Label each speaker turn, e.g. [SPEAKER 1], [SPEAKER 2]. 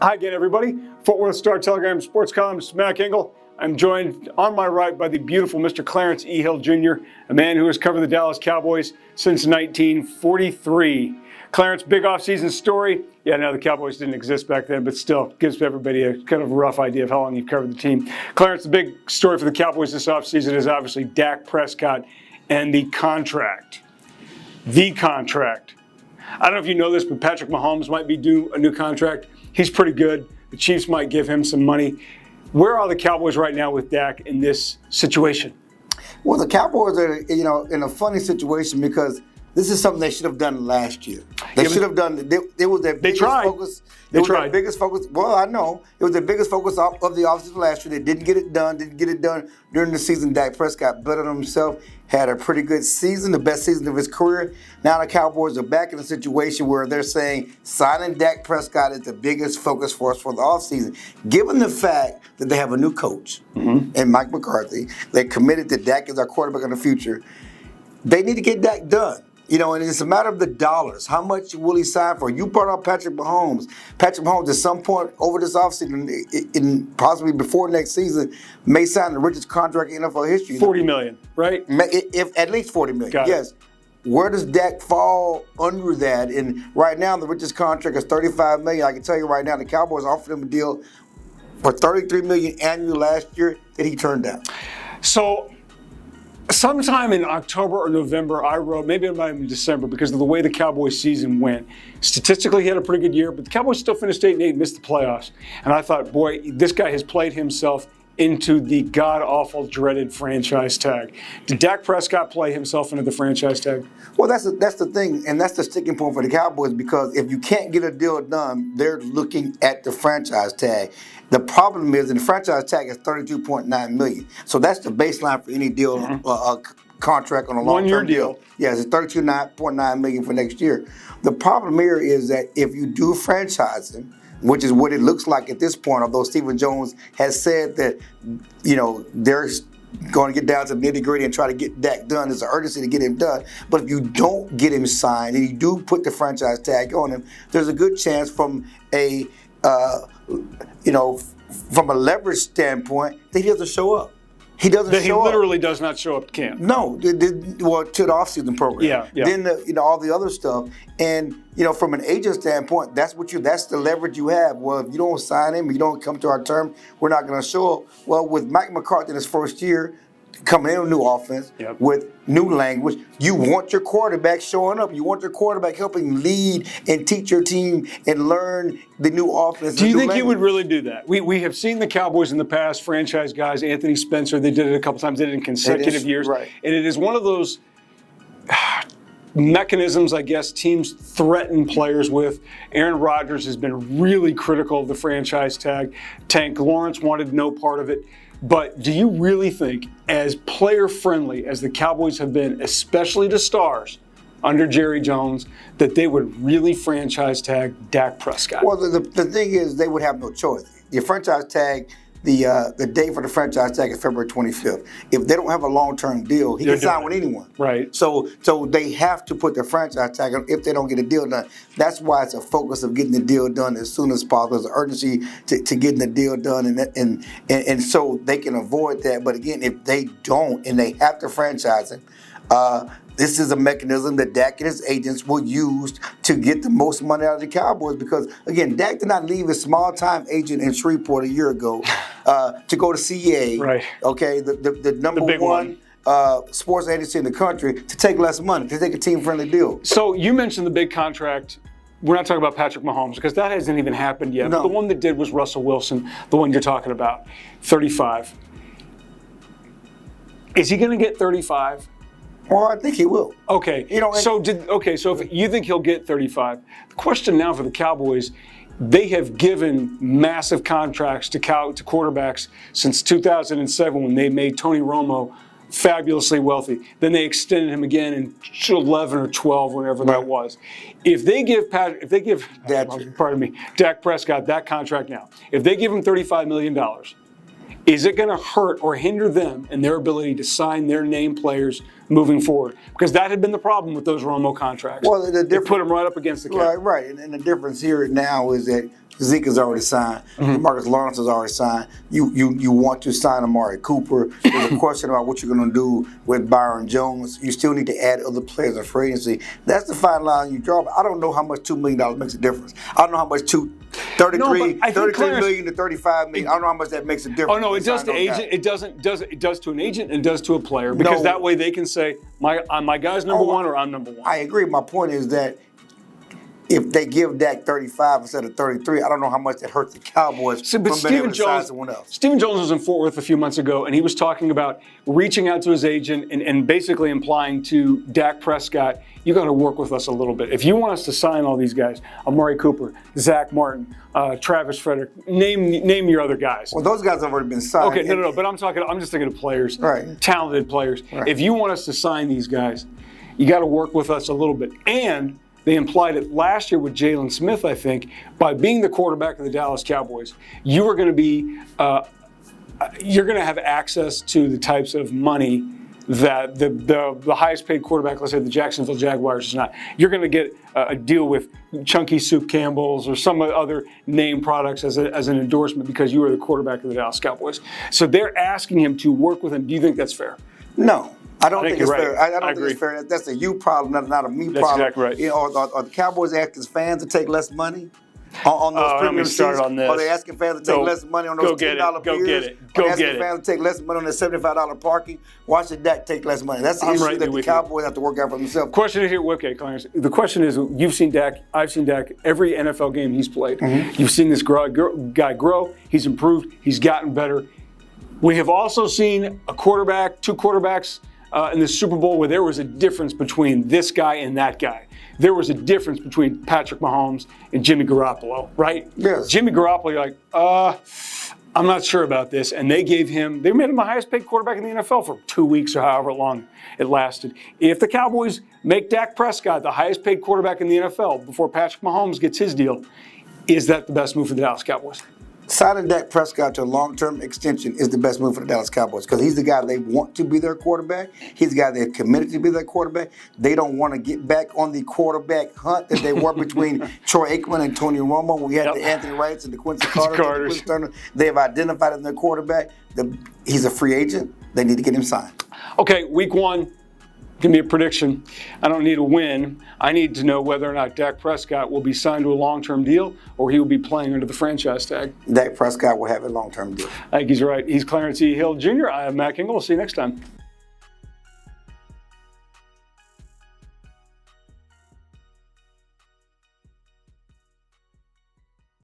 [SPEAKER 1] Hi again, everybody. Fort Worth Star-Telegram sports columnist Mac Engel. I'm joined on my right by the beautiful Mr. Clarence E. Hill Jr., a man who has covered the Dallas Cowboys since 1943. Clarence, big offseason story. Yeah, no, the Cowboys didn't exist back then, but still gives everybody a kind of rough idea of how long you've covered the team. Clarence, the big story for the Cowboys this offseason is obviously Dak Prescott and the contract. The contract. I don't know if you know this, but Patrick Mahomes might be due a new contract. He's pretty good. The Chiefs might give him some money. Where are the Cowboys right now with Dak in this situation?
[SPEAKER 2] Well, the Cowboys are, in a funny situation because this is something they should have done last year. They should have done. It was their biggest focus.
[SPEAKER 1] They tried.
[SPEAKER 2] Their biggest focus. Well, I know it was their biggest focus of the offseason last year. They didn't get it done. Didn't get it done during the season. Dak Prescott betted on himself. Had a pretty good season, the best season of his career. Now the Cowboys are back in a situation where they're saying signing Dak Prescott is the biggest focus for us for the offseason. Given the fact that they have a new coach and Mike McCarthy, they committed that Dak is our quarterback in the future. They need to get Dak done. And it's a matter of the dollars. How much will he sign for? You brought up Patrick Mahomes. Patrick Mahomes, at some point over this offseason, in possibly before next season, may sign the richest contract in NFL history.
[SPEAKER 1] $40 million, right?
[SPEAKER 2] If at least $40 million. Yes. Where does Dak fall under that? And right now, the richest contract is $35 million. I can tell you right now, the Cowboys offered him a deal for $33 million annually last year that he turned down.
[SPEAKER 1] So, sometime in October or November, I wrote, maybe it might have been December, because of the way the Cowboys season went. Statistically, he had a pretty good year, but the Cowboys still finished 8-8 and missed the playoffs. And I thought, boy, this guy has played himself into the god-awful, dreaded franchise tag. Did Dak Prescott play himself into the franchise tag?
[SPEAKER 2] Well, that's the thing, and that's the sticking point for the Cowboys, because if you can't get a deal done, they're looking at the franchise tag. The problem is, and the franchise tag is $32.9 million. So that's the baseline for any deal, contract on a long-term deal. Yeah, it's $32.9 million for next year. The problem here is that if you do franchise him, which is what it looks like at this point, although Stephen Jones has said that, they're going to get down to the nitty-gritty and try to get Dak done. There's an urgency to get him done. But if you don't get him signed and you do put the franchise tag on him, there's a good chance from a leverage standpoint that he doesn't show up. He doesn't show up.
[SPEAKER 1] He literally does not show up at camp.
[SPEAKER 2] No, to the offseason program.
[SPEAKER 1] Yeah.
[SPEAKER 2] Then all the other stuff, and from an agent standpoint, that's the leverage you have. Well, if you don't sign him, you don't come to our term, we're not going to show up. Well, with Mike McCarthy in his first year, coming in with a new offense with new language, you want your quarterback showing up. You want your quarterback helping lead and teach your team and learn the new offense.
[SPEAKER 1] Do you think he would really do that? We have seen the Cowboys in the past, franchise guys, Anthony Spencer, they did it a couple times, they did it in consecutive years.
[SPEAKER 2] Right.
[SPEAKER 1] And it is one of those mechanisms, I guess, teams threaten players with. Aaron Rodgers has been really critical of the franchise tag. Tank Lawrence wanted no part of it. But do you really think, as player-friendly as the Cowboys have been, especially to stars under Jerry Jones, that they would really franchise tag Dak Prescott?
[SPEAKER 2] Well, the thing is, they would have no choice. Your franchise tag, the date for the franchise tag is February 25th. If they don't have a long-term deal, he can sign with anyone.
[SPEAKER 1] Right.
[SPEAKER 2] So they have to put the franchise tag on if they don't get a deal done. That's why it's a focus of getting the deal done as soon as possible. There's an urgency to getting the deal done, and so they can avoid that. But again, if they don't and they have to franchise him, this is a mechanism that Dak and his agents will use to get the most money out of the Cowboys, because, again, Dak did not leave his small-time agent in Shreveport a year ago to go to CEA,
[SPEAKER 1] right?
[SPEAKER 2] Okay, the number one sports agency in the country, to take less money, to take a team-friendly deal.
[SPEAKER 1] So you mentioned the big contract. We're not talking about Patrick Mahomes because that hasn't even happened yet.
[SPEAKER 2] No.
[SPEAKER 1] But the one that did was Russell Wilson, the one you're talking about, 35. Is he going to get 35?
[SPEAKER 2] Well, I think he will.
[SPEAKER 1] Okay. So if you think he'll get 35, the question now for the Cowboys, they have given massive contracts to quarterbacks since 2007 when they made Tony Romo fabulously wealthy. Then they extended him again in 11 or 12, whenever that was. If they give Dak Prescott that contract now, if they give him $35 million, is it going to hurt or hinder them in their ability to sign their name players moving forward, because that had been the problem with those Romo contracts.
[SPEAKER 2] Well,
[SPEAKER 1] they put them right up against the cap.
[SPEAKER 2] Right. And the difference here now is that Zeke is already signed. Marcus Lawrence is already signed. You want to sign Amari Cooper. There's a question about what you're going to do with Byron Jones. You still need to add other players in free agency. That's the fine line you draw. But I don't know how much $2 million makes a difference. I don't know how much $33 million to $35 million. I don't know how much that makes a difference.
[SPEAKER 1] Oh no, it does to agent. It does to an agent and it does to a player, because that way they can say my guy's number one or I'm number one.
[SPEAKER 2] I agree. My point is that if they give Dak 35 instead of 33, I don't know how much that hurts the Cowboys from being able to sign someone else.
[SPEAKER 1] Stephen Jones was in Fort Worth a few months ago, and he was talking about reaching out to his agent and basically implying to Dak Prescott, you got to work with us a little bit. If you want us to sign all these guys, Amari Cooper, Zach Martin, Travis Frederick, name your other guys.
[SPEAKER 2] Well, those guys have already been signed.
[SPEAKER 1] Okay, no, but I'm just thinking of players,
[SPEAKER 2] right?
[SPEAKER 1] Talented players. Right. If you want us to sign these guys, you got to work with us a little bit. And they implied it last year with Jalen Smith, I think, by being the quarterback of the Dallas Cowboys, you are going to be, you're going to have access to the types of money that the highest paid quarterback, let's say the Jacksonville Jaguars, is not. You're going to get a deal with Chunky Soup Campbell's or some other name products as an endorsement because you are the quarterback of the Dallas Cowboys. So they're asking him to work with him. Do you think that's fair?
[SPEAKER 2] No. I don't think it's fair. I don't think
[SPEAKER 1] agree.
[SPEAKER 2] it's fair. That's a you problem, not a me problem.
[SPEAKER 1] That's exactly right.
[SPEAKER 2] You know, are the Cowboys asking fans to take less money on those premium seats? Are they asking fans to take less money on those $10 beers?
[SPEAKER 1] Go get it.
[SPEAKER 2] Are they asking fans to take less money on their $75 parking? Why should Dak take less money? That's the issue that the Cowboys have to work out for themselves.
[SPEAKER 1] Question is here, okay, Clarence. The question is, you've seen Dak. I've seen Dak every NFL game he's played. You've seen this guy grow. He's improved. He's gotten better. We have also seen two quarterbacks in the Super Bowl where there was a difference between this guy and that guy. There was a difference between Patrick Mahomes and Jimmy Garoppolo, right?
[SPEAKER 2] Yes.
[SPEAKER 1] Jimmy Garoppolo, you're like, I'm not sure about this. And they made him the highest paid quarterback in the NFL for 2 weeks or however long it lasted. If the Cowboys make Dak Prescott the highest paid quarterback in the NFL before Patrick Mahomes gets his deal, is that the best move for the Dallas Cowboys?
[SPEAKER 2] Signing Dak Prescott to a long-term extension is the best move for the Dallas Cowboys because he's the guy they want to be their quarterback. He's the guy they're committed to be their quarterback. They don't want to get back on the quarteback hunt that they were between Troy Aikman and Tony Romo. We had the Anthony Wrights and the Quincy Carters. They have identified him their quarterback. He's a free agent. They need to get him signed.
[SPEAKER 1] Okay, week one. Give me a prediction. I don't need a win. I need to know whether or not Dak Prescott will be signed to a long-term deal or he will be playing under the franchise tag.
[SPEAKER 2] Dak Prescott will have a long-term deal.
[SPEAKER 1] I think he's right. He's Clarence E. Hill Jr. I am Matt Kingle. We'll see you next time.